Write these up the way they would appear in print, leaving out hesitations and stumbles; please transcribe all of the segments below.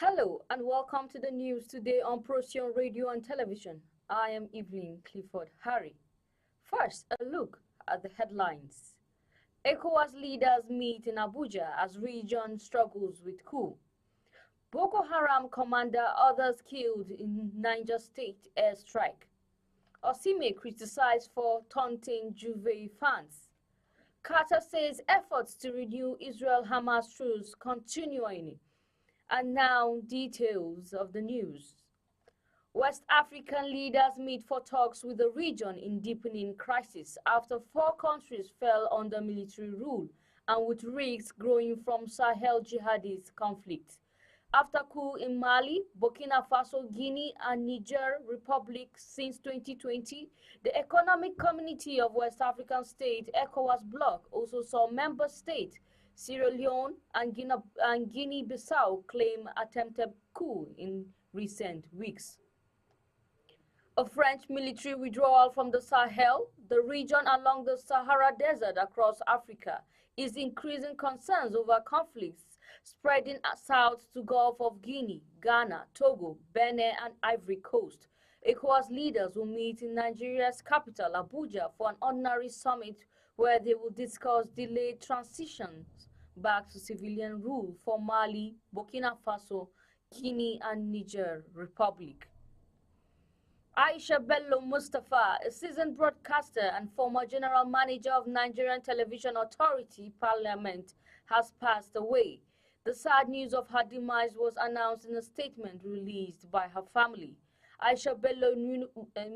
Hello and welcome to the news today on Procyon Radio and Television. I am Evelyn Clifford Harry. First, a look at the headlines. Ecowas leaders meet in Abuja as region struggles with coup. Boko Haram commander others killed in Niger State airstrike. OSIMHEN criticized for taunting JUVE fans. QATAR says efforts to renew ISRAEL-HAMAS truce continuing. And now, details of the news. West African leaders meet for talks with the region in deepening crisis after 4 countries fell under military rule and with risks growing from Sahel jihadist conflict. After coup in Mali, Burkina Faso, Guinea, and Niger Republic since 2020, the Economic Community of West African States, Ecowas bloc, also saw member states Sierra Leone and Guinea-Bissau claim attempted coup in recent weeks. A French military withdrawal from the Sahel, the region along the Sahara Desert across Africa, is increasing concerns over conflicts spreading south to Gulf of Guinea, Ghana, Togo, Benin, and Ivory Coast. ECOWAS leaders will meet in Nigeria's capital, Abuja, for an ordinary summit where they will discuss delayed transitions back to civilian rule for Mali, Burkina Faso, Guinea, and Niger Republic. Aisha Bello Mustafa, a seasoned broadcaster and former general manager of Nigerian Television Authority Parliament, has passed away. The sad news of her demise was announced in a statement released by her family. Aisha Bello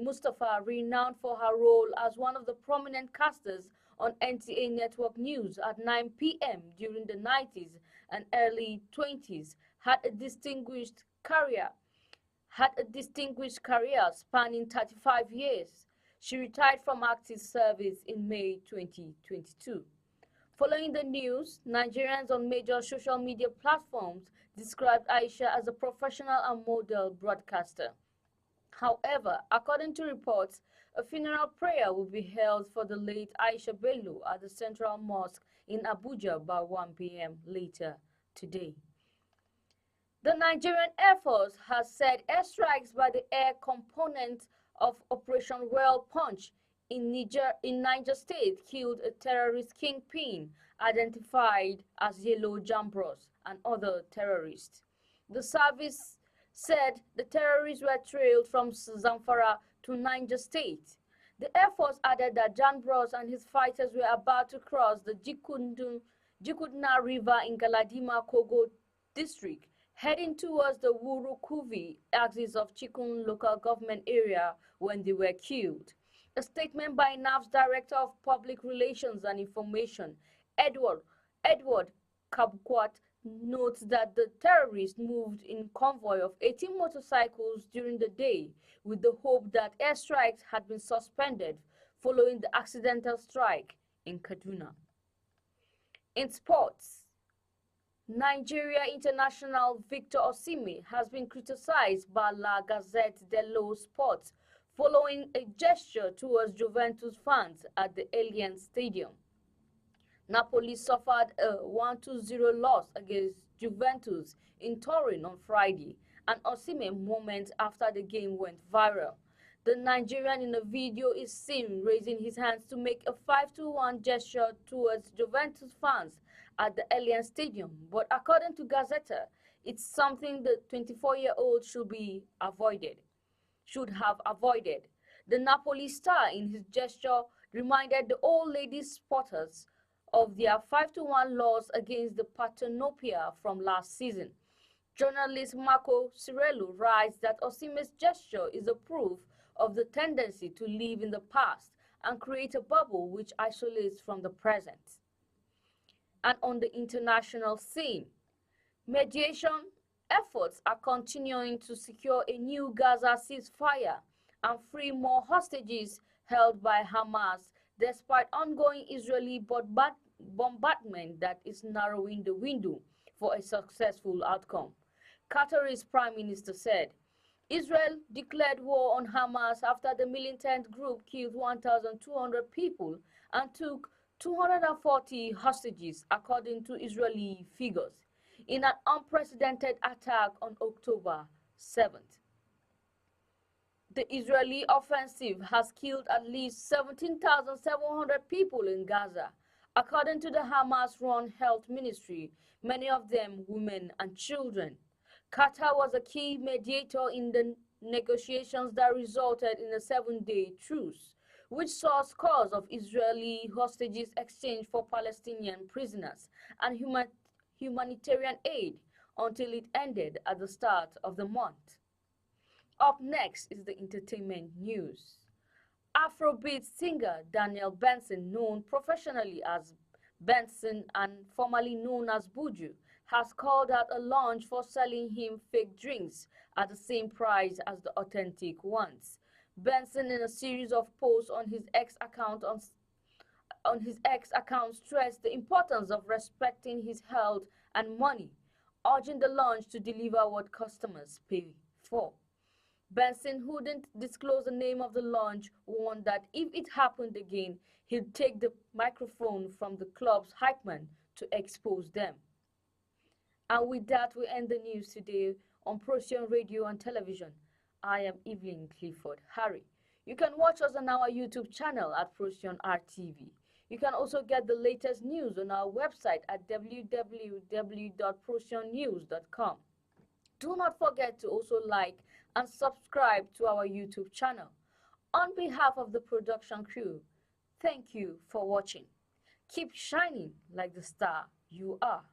Mustafa, renowned for her role as one of the prominent casters on NTA Network News at 9 p.m. during the 90s and early 20s, had a distinguished career spanning 35 years. She retired from active service in May 2022. Following the news, Nigerians on major social media platforms described Aisha as a professional and model broadcaster. However, according to reports, a funeral prayer will be held for the late Aisha Bello at the Central Mosque in Abuja by 1 p.m. later today. The Nigerian Air Force has said airstrikes by the air component of Operation Royal Punch in Niger State killed a terrorist kingpin identified as Yellow Jambros and other terrorists. The service said the terrorists were trailed from Zamfara to Niger State. The Air Force added that Jambros and his fighters were about to cross the Jikudna River in Galadima, Kogo district, heading towards the Wuru-Kuvi axis of Chikun local government area when they were killed. A statement by NAV's Director of Public Relations and Information, Edward Kabukwat, notes that the terrorists moved in convoy of 18 motorcycles during the day with the hope that airstrikes had been suspended following the accidental strike in Kaduna. In sports, Nigeria international Victor Osimhen has been criticized by La Gazzetta dello Sport following a gesture towards Juventus fans at the Allianz Stadium. Napoli suffered a 1-0 loss against Juventus in Turin on Friday, and Osimhen moments after the game went viral. The Nigerian in the video is seen raising his hands to make a 5-1 gesture towards Juventus fans at the Allianz Stadium, but according to Gazzetta, it's something the 24-year-old should have avoided. The Napoli star in his gesture reminded the old lady supporters of their 5-1 loss against the Partenopea from last season. Journalist Marco Cirello writes that Osimhen's gesture is a proof of the tendency to live in the past and create a bubble which isolates from the present. And on the international scene, mediation efforts are continuing to secure a new Gaza ceasefire and free more hostages held by Hamas, despite ongoing Israeli bombardment that is narrowing the window for a successful outcome. Qatar's prime minister said, Israel declared war on Hamas after the militant group killed 1,200 people and took 240 hostages, according to Israeli figures. in an unprecedented attack on October 7th. The Israeli offensive has killed at least 17,700 people in Gaza, according to the Hamas-run health ministry, many of them women and children. Qatar was a key mediator in the negotiations that resulted in a 7-day truce, which saw scores of Israeli hostages exchanged for Palestinian prisoners and humanitarian aid until it ended at the start of the month. Up next is the entertainment news. Afrobeat singer Daniel Benson, known professionally as Benson and formerly known as Buju, has called out a launch for selling him fake drinks at the same price as the authentic ones. Benson, in a series of posts on his X account stressed the importance of respecting his health and money, urging the launch to deliver what customers pay for. Benson, who didn't disclose the name of the launch, warned that if it happened again, he'd take the microphone from the club's hype man to expose them. And with that, we end the news today on Procyon Radio and Television. I am Evelyn Clifford Harry. You can watch us on our YouTube channel at Procyon RTV. You can also get the latest news on our website at www.procyonnews.com. Do not forget to also like and subscribe to our YouTube channel. On behalf of the production crew, thank you for watching. Keep shining like the star you are.